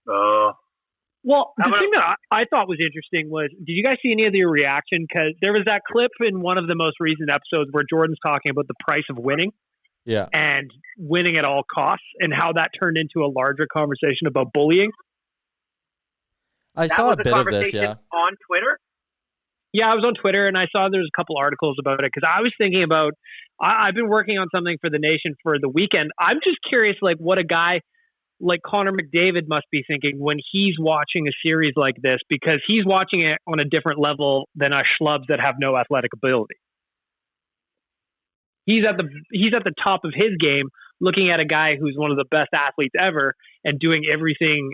Well, the thing that I thought was interesting was, did you guys see any of the reaction? Because there was that clip in one of the most recent episodes where Jordan's talking about the price of winning. Yeah. And winning at all costs, and how that turned into a larger conversation about bullying. I saw a bit of this, yeah. On Twitter? Yeah, I was on Twitter, and I saw there's a couple articles about it, because I was thinking about, I've been working on something for The Nation for the weekend. I'm just curious, what a guy like Connor McDavid must be thinking when he's watching a series like this, because he's watching it on a different level than us schlubs that have no athletic ability. He's at the top of his game, looking at a guy who's one of the best athletes ever and doing everything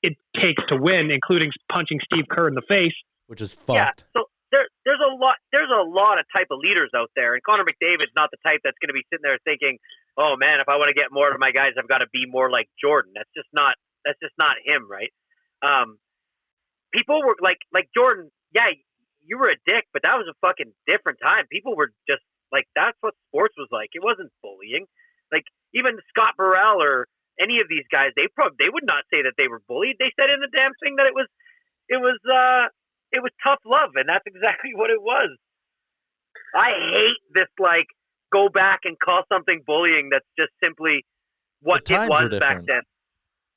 it takes to win, including punching Steve Kerr in the face, which is Yeah, fucked. so there's a lot of type of leaders out there, and Connor McDavid's not the type that's going to be sitting there thinking, "Oh man, if I want to get more of my guys, I've got to be more like Jordan." That's just not him, right? People were like Jordan. Yeah, you were a dick, but that was a fucking different time. People were just like, that's what sports was like. It wasn't bullying. Like even Scott Burrell or any of these guys, they would not say that they were bullied. They said in the damn thing that it was tough love, and that's exactly what it was. I hate this like go back and call something bullying that's just simply what it was back then.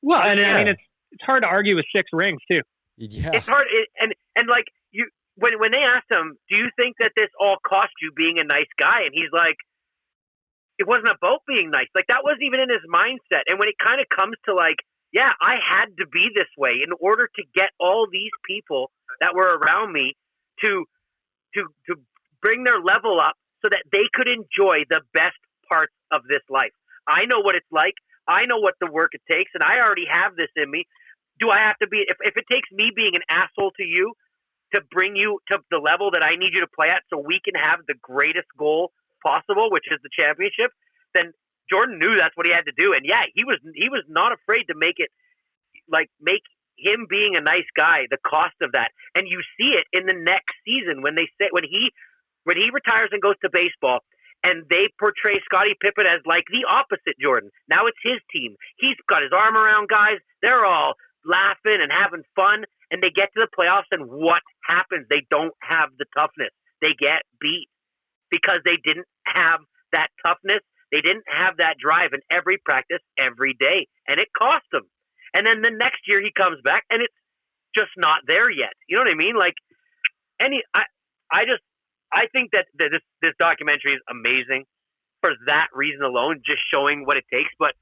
Well, and I mean it's hard to argue with 6 rings too. Yeah, it's hard, and like you when they asked him, "Do you think that this all cost you being a nice guy?" and he's like, "It wasn't about being nice." Like that wasn't even in his mindset. And when it kind of comes to like, yeah, I had to be this way in order to get all these people that were around me to bring their level up so that they could enjoy the best parts of this life. I know what it's like. I know what the work it takes, and I already have this in me. Do I have to be, if it takes me being an asshole to you to bring you to the level that I need you to play at so we can have the greatest goal possible, which is the championship, then Jordan knew that's what he had to do. And yeah, he was not afraid to make him being a nice guy the cost of that. And you see it in the next season when he retires and goes to baseball, and they portray Scottie Pippen as like the opposite Jordan. Now it's his team. He's got his arm around guys. They're all laughing and having fun, and they get to the playoffs, and what happens? They don't have the toughness. They get beat because they didn't have that toughness. They didn't have that drive in every practice, every day, and it cost them. And then the next year he comes back, and it's just not there yet. You know what I mean? Like, I think that this documentary is amazing for that reason alone, just showing what it takes. But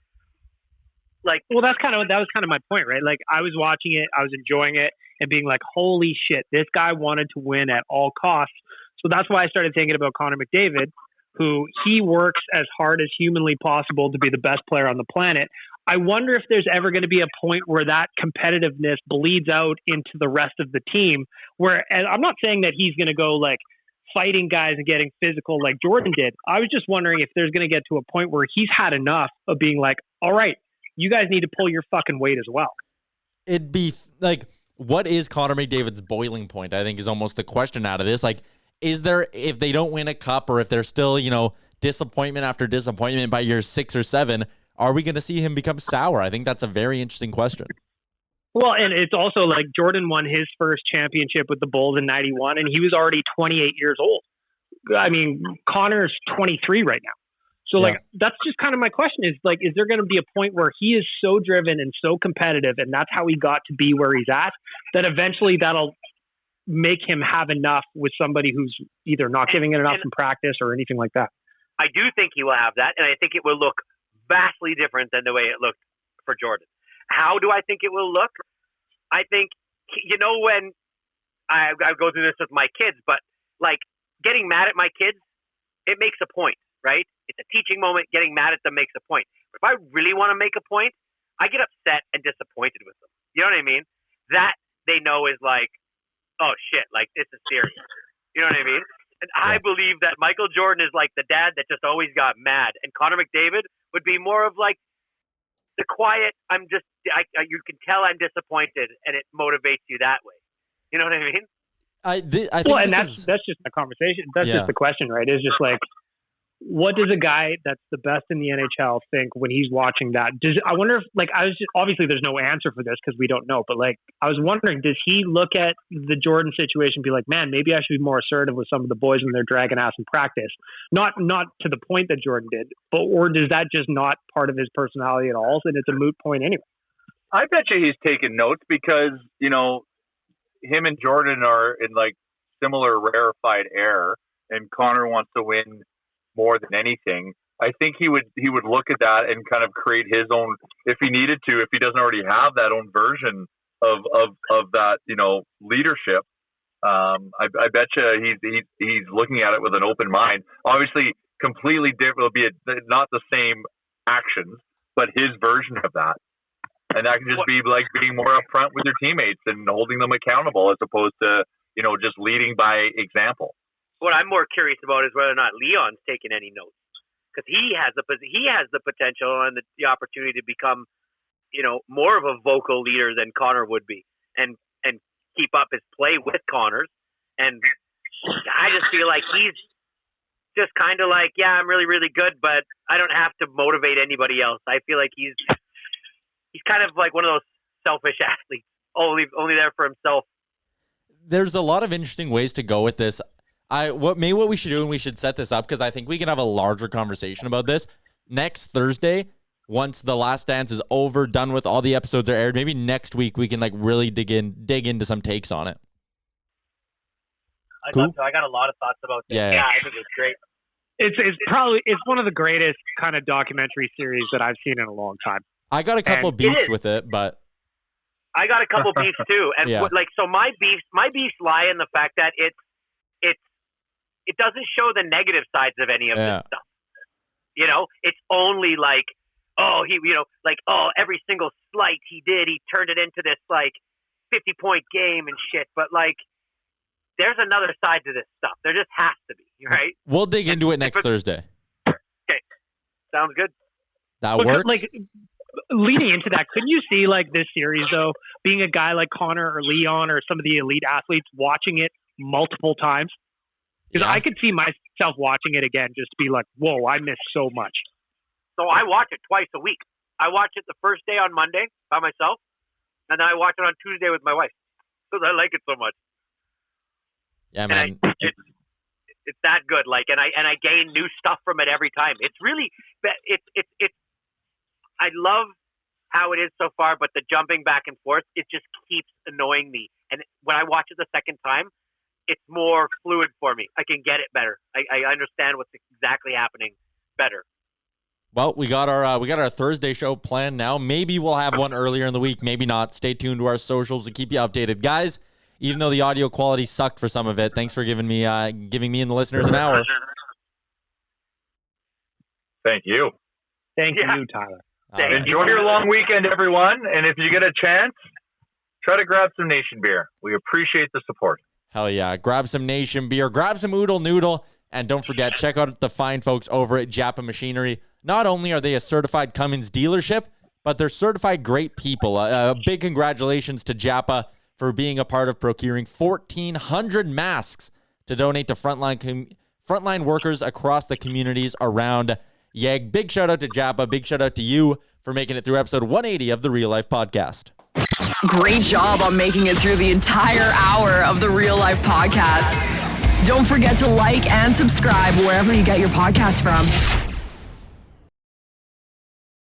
like, well, that was kind of my point, right? Like, I was watching it, I was enjoying it, and being like, "Holy shit, this guy wanted to win at all costs." So that's why I started thinking about Connor McDavid, who he works as hard as humanly possible to be the best player on the planet. I wonder if there's ever going to be a point where that competitiveness bleeds out into the rest of the team. Where, and I'm not saying that he's going to go like fighting guys and getting physical like Jordan did. I was just wondering if there's going to get to a point where he's had enough of being like, "All right, you guys need to pull your fucking weight as well." It'd be like, what is Connor McDavid's boiling point? I think is almost the question out of this. Like, is there, if they don't win a cup, or if there's still, disappointment after disappointment by year 6 or 7, are we going to see him become sour? I think that's a very interesting question. Well, and it's also like Jordan won his first championship with the Bulls in '91, and he was already 28 years old. I mean, Connor's 23 right now. So, like, that's just kind of my question is, like, is there going to be a point where he is so driven and so competitive, and that's how he got to be where he's at, that eventually that'll make him have enough with somebody who's either not giving it enough in practice or anything like that? I do think he will have that, and I think it will look vastly different than the way it looked for Jordan. How do I think it will look? I think, when I go through this with my kids, but like getting mad at my kids, it makes a point, right? It's a teaching moment. Getting mad at them makes a point. But if I really want to make a point, I get upset and disappointed with them. You know what I mean? That they know is like, oh shit, like this is serious. You know what I mean? And I believe that Michael Jordan is like the dad that just always got mad, and Connor McDavid would be more of like the quiet. You can tell I'm disappointed, and it motivates you that way. You know what I mean? I think and that's just the conversation. That's just the question, right? It's just like, what does a guy that's the best in the NHL think when he's watching that? I wonder if, like, obviously there's no answer for this because we don't know, but like, I was wondering, does he look at the Jordan situation and be like, man, maybe I should be more assertive with some of the boys when they're dragging ass in practice? Not to the point that Jordan did, or does that just not part of his personality at all? And it's a moot point anyway. I bet you he's taking notes because, him and Jordan are in like similar rarefied air, and Connor wants to win more than anything. I think he would look at that and kind of create his own, if he needed to, if he doesn't already have that own version of that, leadership. I bet you he's looking at it with an open mind. Obviously, completely different. It'll be not the same actions, but his version of that. And that can just be like being more upfront with your teammates and holding them accountable as opposed to, just leading by example. What I'm more curious about is whether or not Leon's taking any notes, because he has the potential and the opportunity to become, more of a vocal leader than Connor would be, and keep up his play with Connor's. And I just feel like he's just kind of like, yeah, I'm really, really good, but I don't have to motivate anybody else. I feel like he's kind of like one of those selfish athletes, only there for himself. There's a lot of interesting ways to go with this. What we should do, and we should set this up because I think we can have a larger conversation about this next Thursday. Once The Last Dance is over, done with all the episodes are aired, maybe next week we can like really dig into some takes on it. Cool. I got a lot of thoughts about this. Yeah, I think it's great. It's one of the greatest kind of documentary series that I've seen in a long time. I got a couple beefs with it, but I got a couple beefs too. And so my beefs lie in the fact that it doesn't show the negative sides of any of this stuff. It's only like, every single slight he did, he turned it into this like 50-point game and shit. But like, there's another side to this stuff. There just has to be, right? We'll dig into it next Thursday. Okay, sounds good. That works. Like, leading into that, couldn't you see like this series though, being a guy like Connor or Leon or some of the elite athletes watching it multiple times? Because I could see myself watching it again, just be like, whoa, I missed so much. So I watch it twice a week. I watch it the first day on Monday by myself, and then I watch it on Tuesday with my wife because I like it so much. Yeah, man. It's that good. Like, and I gain new stuff from it every time. It's really, it's. I love how it is so far, but the jumping back and forth, it just keeps annoying me. And when I watch it the second time, it's more fluid for me. I can get it better. I understand what's exactly happening better. Well, we got our Thursday show planned now. Maybe we'll have one earlier in the week. Maybe not. Stay tuned to our socials to keep you updated, guys. Even though the audio quality sucked for some of it, thanks for giving me and the listeners an hour. Thank you. Thank you, Tyler. Right. Enjoy your long weekend, everyone. And if you get a chance, try to grab some Nation beer. We appreciate the support. Hell yeah. Grab some Nation beer. Grab some Oodle Noodle. And don't forget, check out the fine folks over at Japa Machinery. Not only are they a certified Cummins dealership, but they're certified great people. A big congratulations to Japa for being a part of procuring 1,400 masks to donate to frontline workers across the communities around Yegg. Big shout out to Japa. Big shout out to you for making it through episode 180 of the Real Life Podcast. Great job on making it through the entire hour of the Real Life Podcast. Don't forget to like and subscribe wherever you get your podcast from.